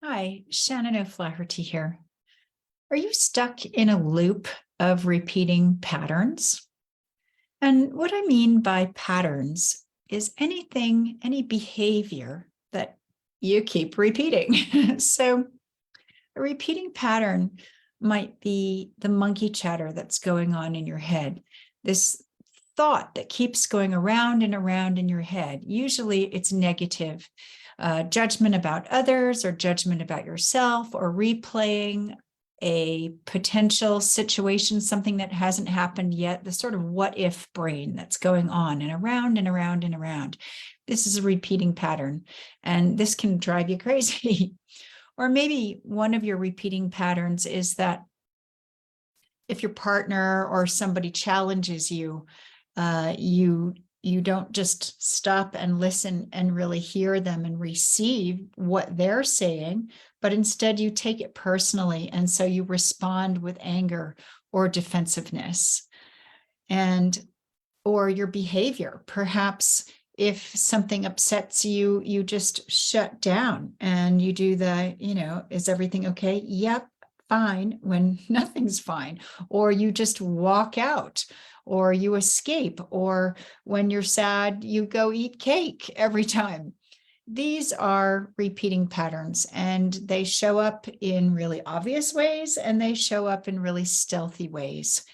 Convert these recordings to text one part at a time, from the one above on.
Hi, Shannon O'Flaherty here. Are you stuck in a loop of repeating patterns? And what I mean by patterns is anything, any behavior that you keep repeating. So, a repeating pattern might be the monkey chatter that's going on in your head, this thought that keeps going around and around in your head. Usually it's negative judgment about others or judgment about yourself or replaying a potential situation, something that hasn't happened yet, the sort of what if brain that's going on and around and around and around. This is a repeating pattern, and this can drive you crazy. Or maybe one of your repeating patterns is that if your partner or somebody challenges you, you don't just stop and listen and really hear them and receive what they're saying, but instead you take it personally. And so you respond with anger or defensiveness. And or your behavior. Perhaps if something upsets you, you just shut down and you do is everything okay? Yep, fine, when nothing's fine. Or you just walk out, or you escape, or when you're sad, you go eat cake every time. These are repeating patterns, and they show up in really obvious ways and they show up in really stealthy ways.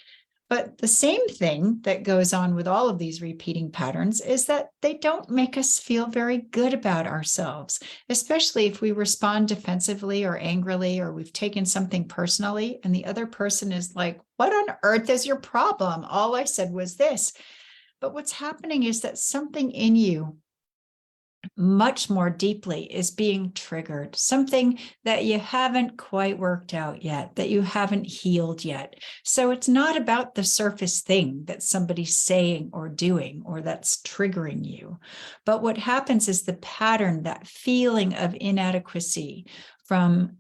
But the same thing that goes on with all of these repeating patterns is that they don't make us feel very good about ourselves, especially if we respond defensively or angrily, or we've taken something personally and the other person is like, "What on earth is your problem? All I said was this." But what's happening is that something in you much more deeply is being triggered, something that you haven't quite worked out yet, that you haven't healed yet. So it's not about the surface thing that somebody's saying or doing or that's triggering you. But what happens is the pattern, that feeling of inadequacy from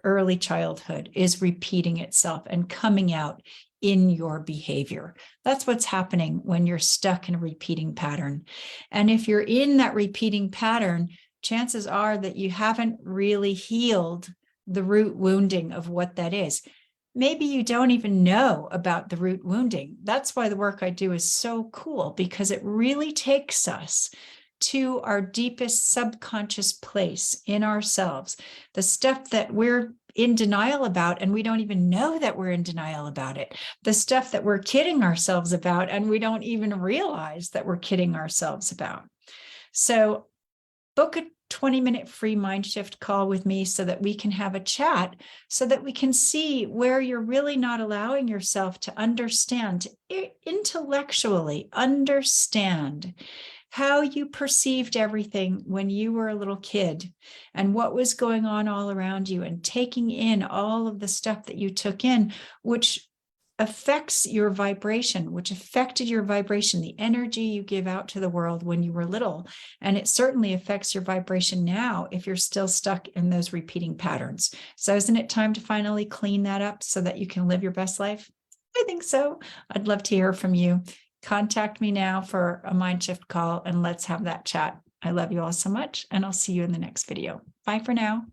early childhood, is repeating itself and coming out in your behavior. That's what's happening when you're stuck in a repeating pattern. And if you're in that repeating pattern, chances are that you haven't really healed the root wounding of what that is. Maybe you don't even know about the root wounding. That's why the work I do is so cool, because it really takes us to our deepest subconscious place in ourselves, the stuff that we're in denial about, and we don't even know that we're in denial about it, the stuff that we're kidding ourselves about, and we don't even realize that we're kidding ourselves about. So book a 20-minute free mind shift call with me so that we can have a chat, so that we can see where you're really not allowing yourself to understand, intellectually understand how you perceived everything when you were a little kid and what was going on all around you, and taking in all of the stuff that you took in, which affects your vibration, which affected your vibration, the energy you give out to the world when you were little. And it certainly affects your vibration now if you're still stuck in those repeating patterns. So isn't it time to finally clean that up so that you can live your best life? I think so. I'd love to hear from you. Contact me now for a mind shift call and let's have that chat. I love you all so much, and I'll see you in the next video. Bye for now.